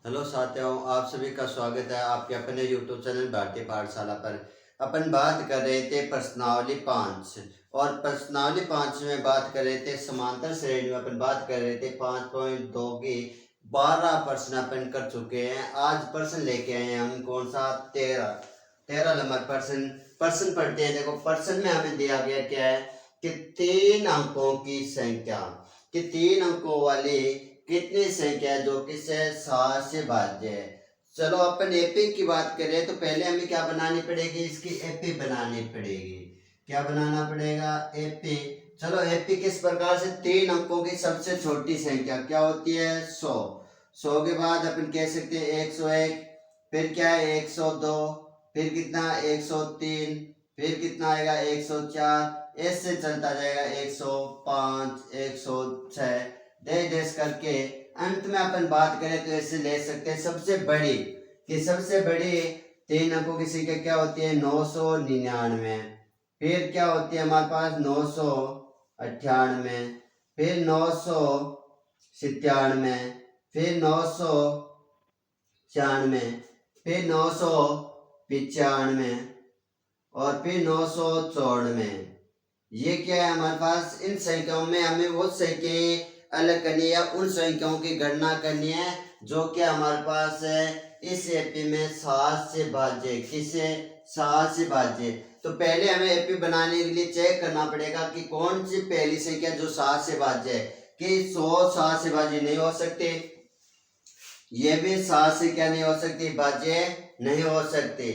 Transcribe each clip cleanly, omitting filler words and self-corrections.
Hello साथियों, आप सभी का स्वागत है आपके अपने यूट्यूब चैनल भारतीय पाठशाला पर। अपन बात कर रहे थे प्रश्नावली 5 और प्रश्नावली 5 में बात कर रहे थे समांतर श्रेणी में अपन बात कर रहे थे 5.2 की 12 प्रश्न अपन कर चुके हैं। आज प्रश्न लेके आए हैं हम कौन सा 13 नंबर प्रश्न। प्रश्न पढ़ते हैं। देखो प्रश्न में हमें दिया गया क्या है कि 3 अंकों की संख्या कि 3 अंकों वाली कितनी संख्या है जो कि 7 से भाज्य है। चलो अपन एपी की बात करें तो पहले हमें क्या बनानी पड़ेगी, इसकी एपी बनानी पड़ेगी। क्या बनाना पड़ेगा? एपी। चलो एपी किस प्रकार से 3 अंकों की सबसे छोटी संख्या क्या होती है? 100। 100 के बाद अपन कह सकते हैं 101, फिर क्या है 102, फिर कितना 103, फिर कितना आएगा 104, ऐसे चलता जाएगा 105, 106 देश करके अंत में अपन बात करें तो ऐसे ले सकते हैं सबसे बड़ी 3 अंकों की संख्या क्या होती है? 999। फिर क्या होती है हमारे पास? 998, फिर 997, फिर 996, फिर 995 और फिर 994। ये क्या है हमारे पास? इन संख्याओं में हमें वो संख्याएं अलग करनी है, उन संख्याओं की गणना करनी है जो कि हमारे पास है इस एपी में 7 से भाज्य। किसे? 7 से भाज्य। तो पहले हमें एपी बनाने के लिए चेक करना पड़ेगा कि कौन सी पहली संख्या जो 7 से भाज्य है। कि 100 7 से भाज्य नहीं हो सकते, ये भी 7 से क्या नहीं हो सकती? भाज्य नहीं हो सकती।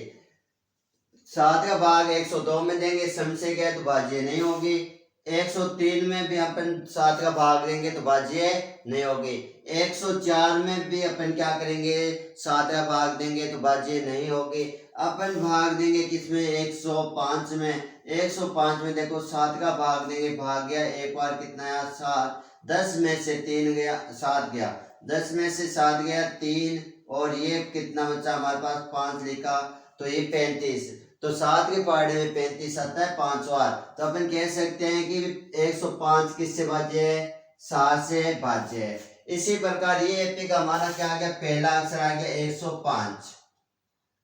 7 का भाग 102 में देंगे, सम से क्या है तो भाज्य नहीं होगी। 103 में भी अपन 7 का भाग देंगे तो भाज्य नहीं होगी। 104 में भी अपन क्या करेंगे? 7 का भाग देंगे तो भाज्य नहीं होगी। अपन भाग देंगे किसमें? 105 में। 105 में देखो 7 का भाग देंगे, भाग गया एक बार कितना आया? 7। 10 में से 3 गया, 7 गया। 10 में से 7 गया 3 और ये कितना बचा हमारे पास? 5 लिखा तो ये 35। तो 7 के पहाड़े में 35 आता है 5 बार। तो अपन कह सकते हैं कि 105 किससे भाज्य है? 7 से भाज्य है। इसी प्रकार ये एपी का हमारा क्या आ गया? पहला आंसर आ गया 105।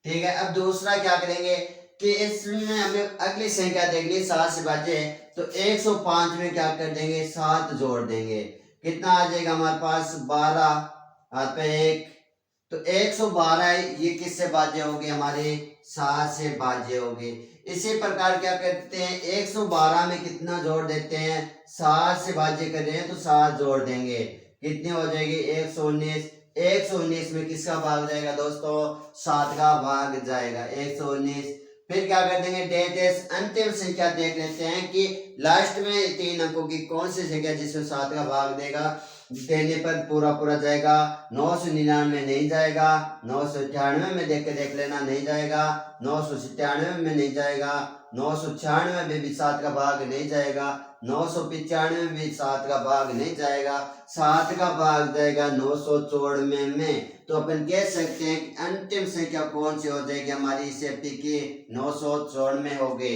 ठीक है। अब दूसरा क्या करेंगे कि इसमें हमें अगली संख्या देखनी 7 से भाज्य है तो 105 में क्या कर देंगे? 7 जोड़ देंगे। कितना आ जाएगा हमारे पास? 12 हाथ पे 1। तो 112 ये किससे भाज्य होगी? हमारे 7 से भाज्य होगी। इसी प्रकार क्या करते हैं? 112 में कितना जोड़ देते हैं? 7 से भाज्य कर रहे हैं तो 7 जोड़ देंगे। कितनी हो जाएगी? 119। 119 में किसका भाग जाएगा दोस्तों? 7 का भाग जाएगा 119। फिर क्या कर देंगे? डेटेस अंतिम संख्या देख लेते हैं कि लास्ट में 3 अंकों की कौन सी संख्या जिसमें 7 का भाग देगा। देने पर पूरा पूरा जाएगा। 999 नहीं जाएगा। 998 में देख लेना, नहीं जाएगा। 997 में नहीं जाएगा। 996 में भी 7 का भाग नहीं जाएगा। 995 में भी 7 का भाग नहीं जाएगा। 7 का भाग जाएगा 994 में। तो अपन कह सकते हैं कि अंतिम संख्या कौन सी हो जाएगी हमारी इस एपी की? 994 होगी।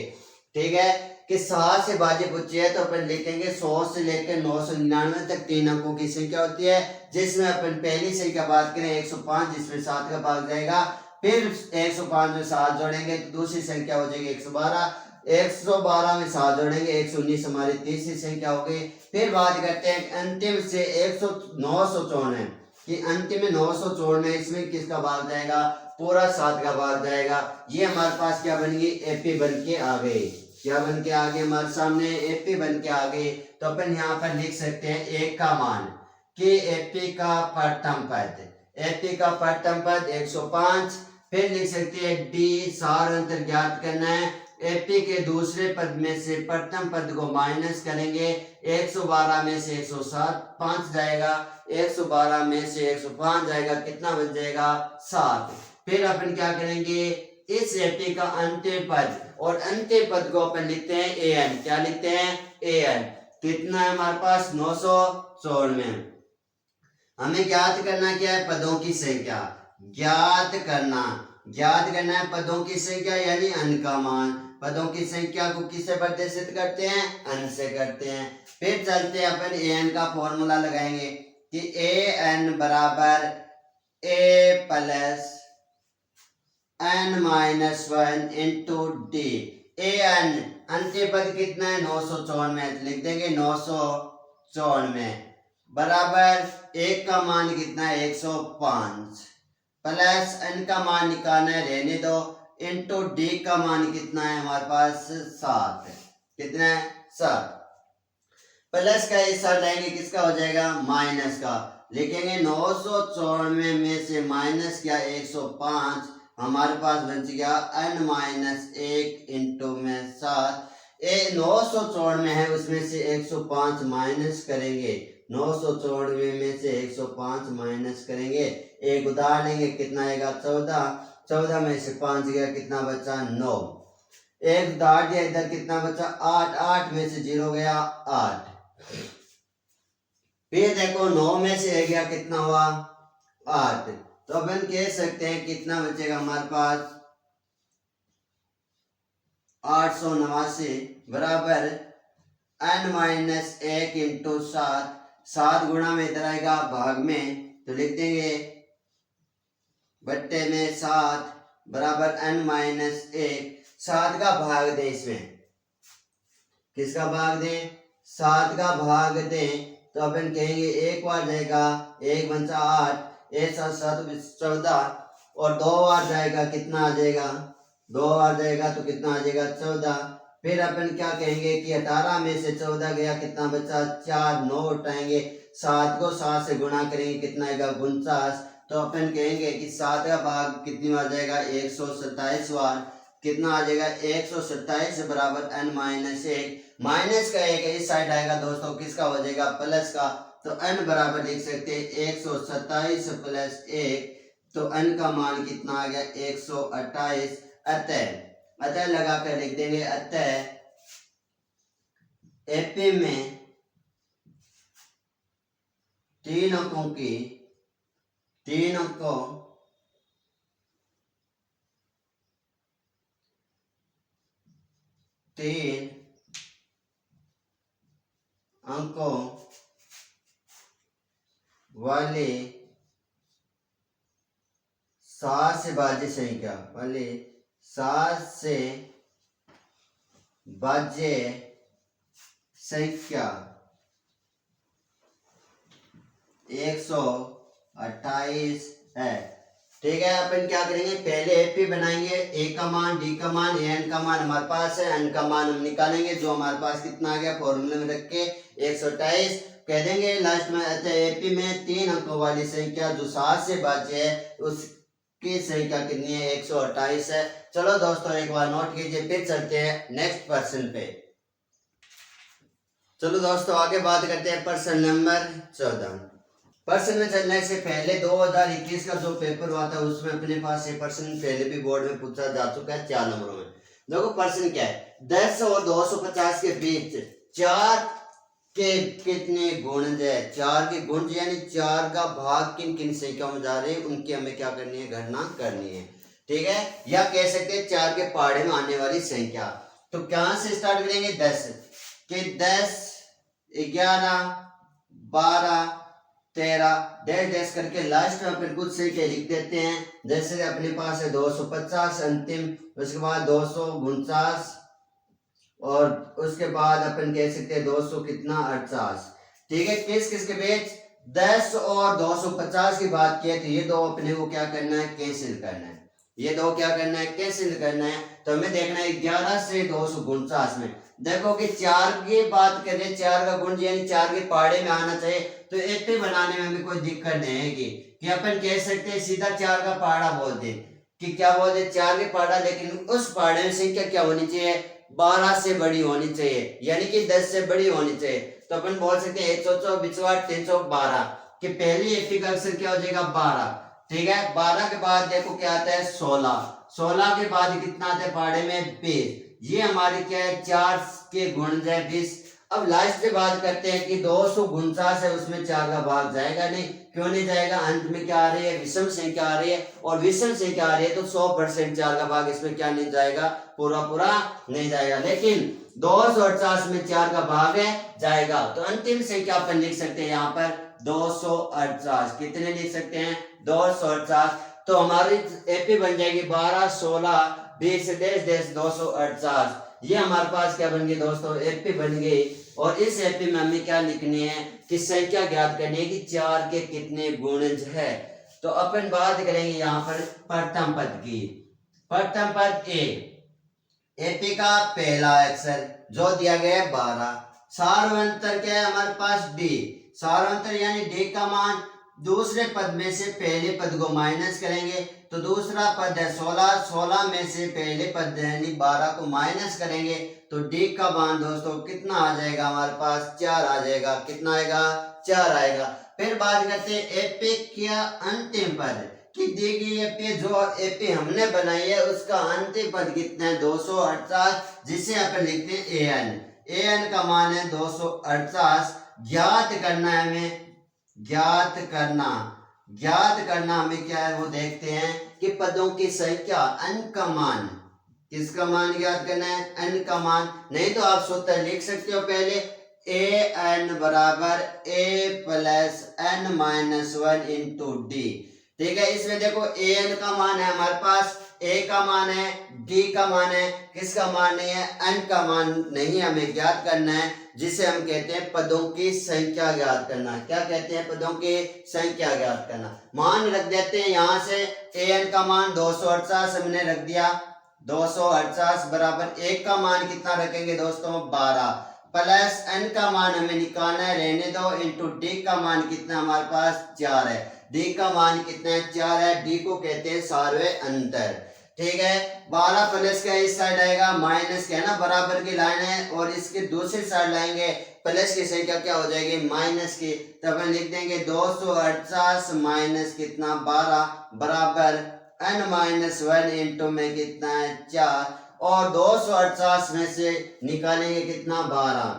ठीक है। कि 7 से भाज्य पूछी है तो अपन लिखेंगे 100 से लेकर 999 तक 3 अंकों की संख्या होती है, जिसमें अपन पहली संख्या बात करें 105 जिसमें 7 का भाग जाएगा। फिर 105 में 7 जोड़ेंगे तो दूसरी संख्या हो जाएगी 112। 112 में 7 जोड़ेंगे 119 हमारी तीसरी संख्या हो गई। फिर बात करते हैं अंतिम से 994 कि अंतिम में 994 इसमें किसका भाग जाएगा? पूरा 7 का भाग जाएगा। ये हमारे पास क्या बन गई? एपी बन के आ गई। क्या बन के आ गए हमारे सामने? एपी बन के आ गई। तो अपन यहाँ पर लिख सकते हैं एक का मान कि एपी का प्रथम पद, एपी का प्रथम पद 105। फिर लिख सकते हैं डी सार अंतर ज्ञात करना है। एपी के दूसरे पद में से प्रथम पद को माइनस करेंगे। 112 में से 107 5 जाएगा। 112 में से 105 जाएगा, कितना बच जाएगा? 7। फिर अपन क्या करेंगे? इस एपी का अंतिम पद और अंतिम पद को अपन लिखते हैं ए एन। क्या लिखते हैं? A N. कितना है हमारे पास? 994। हमें ज्ञात करना क्या है? पदों की संख्या ज्ञात करना है पदों की संख्या यानी अंक का मान। पदों की संख्या को किससे प्रदर्शित करते हैं? अंक से करते हैं। फिर चलते हैं अपन ए एन का फॉर्मूला लगाएंगे कि ए एन बराबर A plus n minus 1 into D. A N अंतिम पद कितना है 994, तो लिख देंगे 994 बराबर एक का मान कितना है 105 प्लस n का मान निकालना है रहने दो इंटू डी का मान कितना है हमारे पास 7, कितना है 7। प्लस का हिस्सा लेंगे किसका हो जाएगा माइनस का, लिखेंगे 994 में से माइनस किया 105, हमारे पास बच गया n माइनस 1 इंटू में 7। 994 में है उसमें से 105 माइनस करेंगे, 994 में से 105 माइनस करेंगे, एक उधार लेंगे कितना आएगा 14, 14 में से 5 गया कितना बचा 9, एक उधार दिया इधर कितना बचा 8, 8 में से 0 गया 8। फिर देखो 9 में से 1 गया कितना हुआ 8, तो अपन कह सकते हैं कितना बचेगा हमारे पास 889 बराबर n माइनस 1 इंटू 7, 7 गुणा में इधर आएगा भाग में, तो लिख देंगे बट्टे में 7 बराबर n माइनस 1, 7 का भाग दे इसमें, किसका भाग दे 7 का भाग दे, तो अपन कहेंगे एक बार जाएगा 1 बचा 8, 1 7 7 14 और 2 बार जाएगा कितना आ जाएगा 2 बार जाएगा तो कितना आ जाएगा 14। फिर अपन क्या कहेंगे कि 18 में से 14 गया कितना बचा 4, 9 उठाएंगे 7 को 7 से गुणा करेंगे कितना आएगा 49, तो अपन कहेंगे कि 7 का भाग कितनी बार जाएगा 127 बार, कितना आ जाएगा 127 बराबर n माइनस 1, माइनस का 1 इस साइड आएगा दोस्तों किसका हो जाएगा प्लस का, तो n बराबर लिख सकते हैं 127 प्लस 1, तो n का मान कितना आ गया 128। अतः लगा कर लिख देंगे, अतः एपी में 3 अंकों की 3 अंकों वाले 7 से भाज्य संख्या वाले 7 से भाज्य संख्या 128 है। ठीक है, अपन क्या करेंगे पहले एपी बनाएंगे, ए का मान डी का मान एन का मान हमारे पास है, एन का मान हम निकालेंगे जो हमारे पास कितना आ गया फॉर्मूले में रख के 128 कह देंगे लास्ट में। अच्छा एपी में 3 अंकों वाली संख्या जो 7 से भाज्य है उसकी संख्या कितनी है 128 है। चलो दोस्तों एक बार नोट कीजिए, फिर चलते हैं नेक्स्ट पर्सन पे। चलो दोस्तों आगे बात करते हैं पर्सन नंबर 14। पर्सन में चलने से पहले 2021 का जो पेपर हुआ था उसमें अपने पास ये पर्सन पहले भी बोर्ड में पूछा जा चुका है 4 नंबरों में। देखो पर्सन क्या है 10 और 250 के बीच 4 के कितने गुणज है, 4 के गुणज यानी 4 का भाग किन किन संख्याओं में जा रहे हैं उनकी हमें क्या करनी है गणना करनी है। ठीक है, या कह सकते हैं 4 के पहाड़े में आने वाली संख्या। तो कहां से स्टार्ट करेंगे 10 के 10 11 12 13 डैश डैश करके लास्ट में अपन कुछ संख्या लिख देते हैं। जैसे अपने पास है 250 अंतिम, उसके बाद 249 और उसके बाद अपन कह सकते हैं 200 कितना 48। ठीक है, किस किस के बीच 10 और 250 की बात किया तो ये दो अपने को क्या करना है कैंसिल करना है, ये दो क्या करना है कैंसिल करना है। तो हमें देखना है 11 से 249 में देखो कि 4 की बात करें 4 का गुण यानी 4 के पहाड़े में आना चाहिए, तो एपी बनाने में भी कोई दिक्कत नहीं है कि अपन कह सकते हैं सीधा 4 का पहाड़ा बोल दे कि क्या बोल दे 4 के पहाड़ा, लेकिन उस पहाड़े में संख्या क्या होनी चाहिए 12 से बड़ी होनी चाहिए यानी कि 10 से बड़ी होनी चाहिए। तो अपन बोल सकते हैं 124 312 कि पहली एपी का अक्षर क्या हो जाएगा 12। ठीक है, 12 के बाद देखो क्या आता है 16, 16 के बाद कितना आता है पहाड़े में 20, ये हमारी क्या है 4 के गुणज है 20। अब लास्ट में बात करते हैं कि 249 है उसमें 4 का भाग जाएगा नहीं, क्यों नहीं जाएगा, अंत में क्या आ रही है विषम संख्या आ रही है और विषम संख्या आ रही है तो 100% 4 का भाग इसमें क्या नहीं जाएगा पूरा पूरा नहीं जाएगा, लेकिन 248 में 4 का भाग है जाएगा। तो अंतिम संख्या अपन लिख सकते हैं यहाँ पर 248, कितने लिख सकते हैं 248। तो हमारी एपी बन जाएगी 12, 16, 20 डैश डैश 248। ये हमारे पास क्या बन गई दोस्तों, एपी बन गई। और इस एपी में हमें क्या लिखनी है कि संख्या ज्ञात करनी है कि 4 के कितने गुणज है। तो अपन बात करेंगे यहाँ पर प्रथम पद की। प्रथम पद ए, एपी का पहला अक्षर जो दिया गया है 12। सार्वंतर क्या है हमारे पास डी। सार्वंतर यानी डी का मान दूसरे पद में से पहले पद को माइनस करेंगे तो दूसरा पद है 16, 16 में से पहले पद यानी 12 को माइनस करेंगे तो डी का मान दोस्तों कितना आ जाएगा हमारे पास, 4 आ जाएगा। कितना आएगा, 4 आएगा। फिर बात करते हैं एपी का अंतिम पद कि दी गई एपी जो एपी हमने बनाई है उसका अंतिम पद कितना है, 248, जिसे अपन लिखते हैं एन। एन का मान है 248। ज्ञात करना है हमें, ज्ञात करना हमें क्या है वो देखते हैं कि पदों की संख्या, n का मान, किसका मान ज्ञात करना है, n का मान। नहीं तो आप सूत्र लिख सकते हो पहले ए एन बराबर A plus N minus 1 into D. ठीक है, इसमें देखो ए एन का मान है हमारे पास, ए का मान है, डी का मान है, किसका मान नहीं है, एन का मान नहीं, हमें ज्ञात करना है जिसे हम कहते हैं पदों की संख्या ज्ञात करना। क्या कहते हैं, पदों की संख्या ज्ञात करना। मान रख देते हैं यहाँ से ए एन का मान 248 हमने रख दिया, 248 बराबर एक का मान कितना रखेंगे दोस्तों, 12 प्लस एन का मान हमें निकालना है, रहने दो, इंटू डी का मान कितना हमारे पास 4 है। डी का मान कितना है, 4 है। डी को कहते हैं सार्वय अंतर। ठीक है, 12 प्लस का इस साइड आएगा, माइनस का है ना, बराबर की लाइन है और इसके दूसरी साइड लाएंगे प्लस की संख्या क्या हो जाएगी, माइनस की। तब हम लिख देंगे 248 माइनस कितना 12 बराबर n माइनस 1 इंटू में कितना है 4। और 248 में से निकालेंगे कितना 12,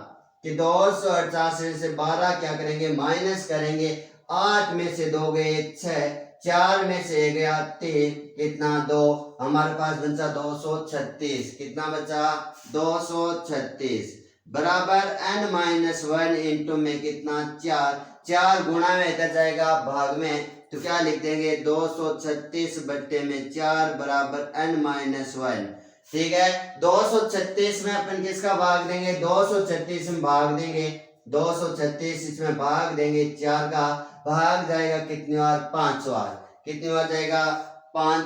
कि 248 में से 12 क्या करेंगे, माइनस करेंगे। 8 में से 2 गए 6, 4 में से गया 3, कितना 2, हमारे पास बचा 236। कितना बचा, 236 बराबर n माइनस 1 इंटू में कितना 4। 4 गुणा में इधर जाएगा भाग में, तो क्या लिख देंगे 236 बट्टे में 4 बराबर n माइनस 1। ठीक है, 236 में अपन किसका भाग देंगे, 236 में भाग देंगे, 236 इसमें भाग देंगे 4 का, भाग जाएगा कितनी बार, 5 बार। कितनी बार जाएगा, 5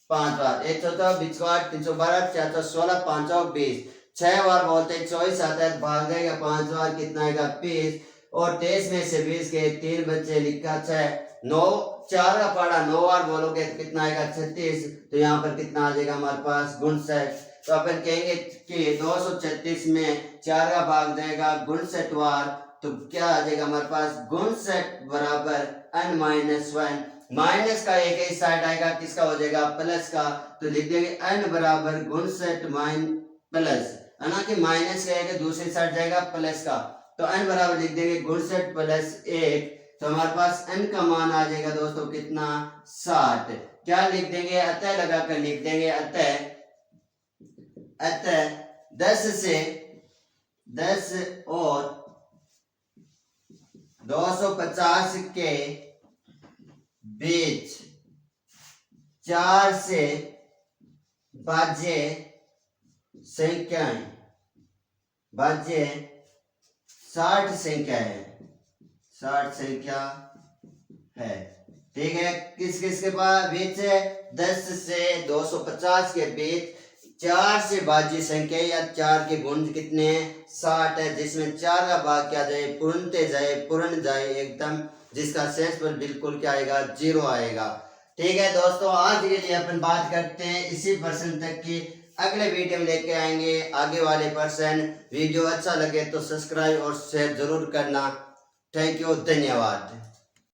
बार। 1 चौथा 20 बार, 312, 4 16, 5 20, 6 बार बोलते हैं 24 आता है, भाग जाएगा 5 बार, कितना आएगा 20। और 23 में से 20 के 3 बच्चे लिखा 6, 9 4 का पढ़ा 9 बार बोलोगे तो कितना आएगा 36। तो यहाँ पर कितना आ जाएगा हमारे पास 59। तो अपन कहेंगे कि 236 में 4 का भाग जाएगा 59 बार, तो क्या आ जाएगा हमारे पास 59 बराबर n माइनस 1। माइनस का एक ही साइड आएगा, किसका हो जाएगा, प्लस का, तो लिख देंगे n बराबर 59 माइन प्लस, है ना, कि माइनस का एक दूसरी साइड जाएगा प्लस का, तो n बराबर लिख देंगे 59 प्लस 1। तो हमारे पास n का मान आ जाएगा दोस्तों कितना, 60। क्या लिख देंगे, अतः लगाकर लिख देंगे, अतः 10 और 250 के बीच 4 से भाज्य संख्याएं, भाज्य 60 संख्या है, 60 संख्या है। ठीक है, किस किस के पास बीच है, 10 से 250 के बीच 4 से भाज्य संख्या या 4 के गुण कितने हैं, 60 है, जिसमें 4 का भाग क्या जाए, पूर्ण जाए एकदम, जिसका शेषफल बिल्कुल क्या आएगा, 0 आएगा। ठीक है दोस्तों, आज के लिए अपन बात करते हैं इसी प्रश्न तक की। अगले वीडियो में लेके आएंगे आगे वाले प्रश्न। वीडियो अच्छा लगे तो सब्सक्राइब और शेयर जरूर करना। थैंक यू, धन्यवाद।